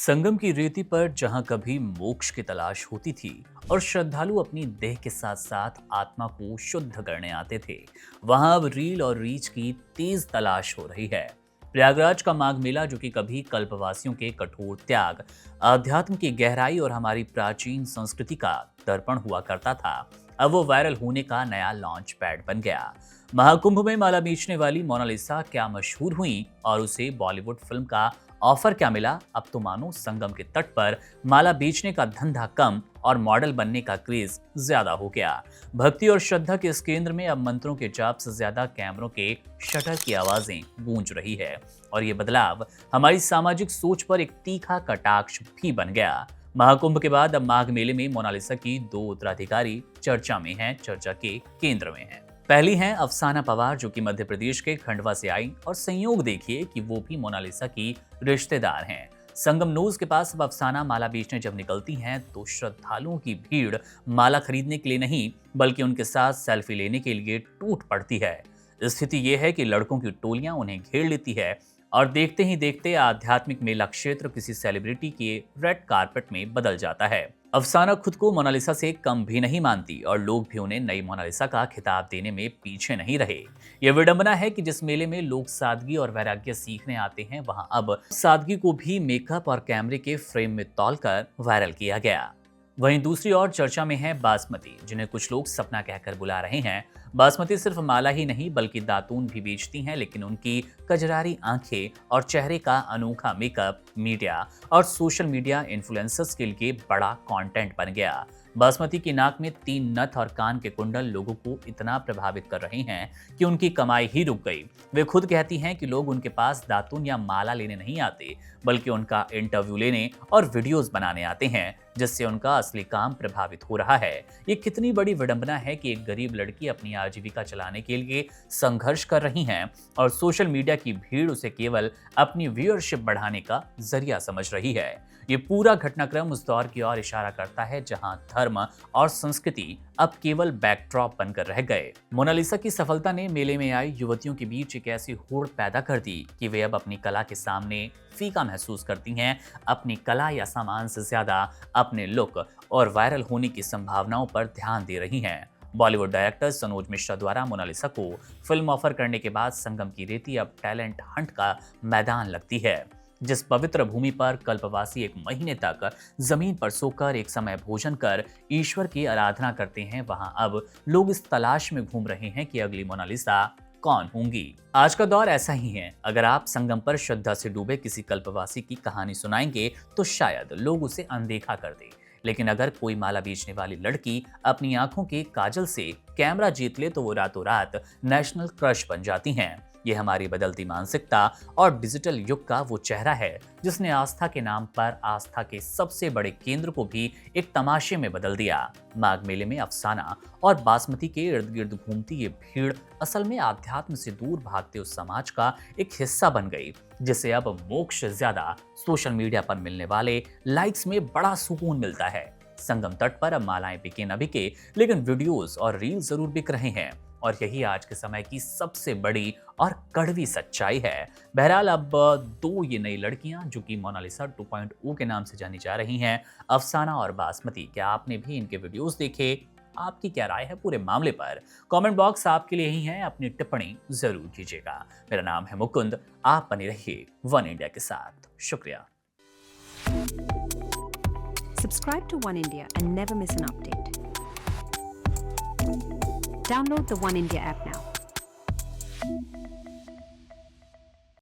संगम की रेती पर जहां कभी मोक्ष की तलाश होती थी और श्रद्धालु अपनी देह के साथ साथ आत्मा को शुद्ध करने आते थे, वहां अब रील और रीच की तेज तलाश हो रही है। प्रयागराज का माघ मेला, जो कि कभी कल्पवासियों के कठोर त्याग, अध्यात्म की गहराई और हमारी प्राचीन संस्कृति का दर्पण हुआ करता था, अब वो वायरल होने का नया लॉन्च पैड बन गया। महाकुंभ में माला बेचने वाली मोनालिसा क्या मशहूर हुई और उसे बॉलीवुड फिल्म का ऑफर क्या मिला? अब तो मानो संगम के तट पर माला बेचने का धंधा कम और मॉडल बनने का क्रेज ज्यादा हो गया। भक्ति और श्रद्धा के इस केंद्र में अब मंत्रों के जाप से ज्यादा कैमरों के शटर की आवाजें गूंज रही है और ये बदलाव हमारी सामाजिक सोच पर एक तीखा कटाक्ष भी बन गया। महाकुंभ के बाद अब माघ मेले में मोनालिसा की दो उत्तराधिकारी चर्चा में हैं, चर्चा के केंद्र में हैं। पहली हैं अफसाना पवार, जो कि मध्य प्रदेश के खंडवा से आई, और संयोग देखिए कि वो भी मोनालिसा की रिश्तेदार हैं। संगम नोज के पास अब अफसाना माला बेचने जब निकलती हैं तो श्रद्धालुओं की भीड़ माला खरीदने के लिए नहीं बल्कि उनके साथ सेल्फी लेने के लिए टूट पड़ती है। स्थिति ये है कि लड़कों की टोलियां उन्हें घेर लेती है और देखते ही देखते आध्यात्मिक मेला क्षेत्र किसी सेलिब्रिटी के रेड कारपेट में बदल जाता है। अफसाना खुद को मोनालिसा से कम भी नहीं मानती और लोग भी उन्हें नई मोनालिसा का खिताब देने में पीछे नहीं रहे। यह विडंबना है कि जिस मेले में लोग सादगी और वैराग्य सीखने आते हैं, वहां अब सादगी को भी मेकअप और कैमरे के फ्रेम में तौलकर वायरल किया गया। वहीं दूसरी ओर चर्चा में है बासमती, जिन्हें कुछ लोग सपना कहकर बुला रहे हैं। बासमती सिर्फ माला ही नहीं बल्कि दातून भी बेचती हैं, लेकिन उनकी कजरारी आंखें और चेहरे का अनोखा मेकअप मीडिया और सोशल मीडिया इन्फ्लुएंसर्स के लिए बड़ा कंटेंट बन गया। बासमती की नाक में 3 नथ और कान के कुंडल लोगों को इतना प्रभावित कर रहे हैं कि उनकी कमाई ही रुक गई। वे खुद कहती हैं कि लोग उनके पास दातून या माला लेने नहीं आते बल्कि उनका इंटरव्यू लेने और वीडियोस बनाने आते हैं, जिससे उनका असली काम प्रभावित हो रहा है। ये कितनी बड़ी विडंबना है कि एक गरीब लड़की अपनी आजीविका चलाने के लिए संघर्ष कर रही हैं और सोशल मीडिया की भीड़ उसे केवल अपनी व्यूअरशिप बढ़ाने का जरिया समझ रही है। ये पूरा घटनाक्रम उस दौर की ओर इशारा करता है जहां धर्म और संस्कृति अब केवल बैकड्रॉप बनकर रह गए। मोनालिसा की सफलता ने मेले में आई युवतियों के बीच एक ऐसी होड़ पैदा कर दी कि वे अब अपनी कला के सामने फीका महसूस करती हैं। अपनी कला या सामान से ज्यादा अपने लुक और वायरल होने की संभावनाओं पर ध्यान दे रही हैं। बॉलीवुड डायरेक्टर सनोज मिश्रा द्वारा मोनालिसा को फिल्म ऑफर करने के बाद संगम की रेती अब टैलेंट हंट का मैदान लगती है। जिस पवित्र भूमि पर कल्पवासी एक महीने तक जमीन पर सोकर एक समय भोजन कर ईश्वर की आराधना करते हैं, वहां अब लोग इस तलाश में घूम रहे हैं कि अगली मोनालिसा कौन होंगी। आज का दौर ऐसा ही है। अगर आप संगम पर श्रद्धा से डूबे किसी कल्पवासी की कहानी सुनाएंगे तो शायद लोग उसे अनदेखा कर दें, लेकिन अगर कोई माला बेचने वाली लड़की अपनी आंखों के काजल से कैमरा जीत ले तो वो रातों रात नेशनल क्रश बन जाती हैं। ये हमारी बदलती मानसिकता और डिजिटल युग का वो चेहरा है जिसने आस्था के नाम पर आस्था के सबसे बड़े केंद्र को भी एक तमाशे में बदल दिया। माघ मेले में अफसाना और बासमती के इर्द गिर्द घूमती ये भीड़ असल में आध्यात्म से दूर भागते उस समाज का एक हिस्सा बन गई, जिसे अब मोक्ष से ज्यादा सोशल मीडिया पर मिलने वाले लाइक्स में बड़ा सुकून मिलता है। संगम तट पर अब मालाएं बिके न बिके, लेकिन वीडियोस और रील जरूर बिक रहे हैं और यही आज के समय की सबसे बड़ी और कड़वी सच्चाई है। बहरहाल अब दो ये नई लड़कियां जो कि मोनालिसा 2.0 के नाम से जानी जा रही हैं, अफसाना और बासमती, क्या आपने भी इनके वीडियोस देखे? आपकी क्या राय है पूरे मामले पर? कमेंट बॉक्स आपके लिए ही है, अपनी टिप्पणी जरूर कीजिएगा। मेरा नाम है मुकुंद, आप बने रहिए वन इंडिया के साथ। शुक्रिया। Subscribe to One India and never miss an update. Download the One India app now.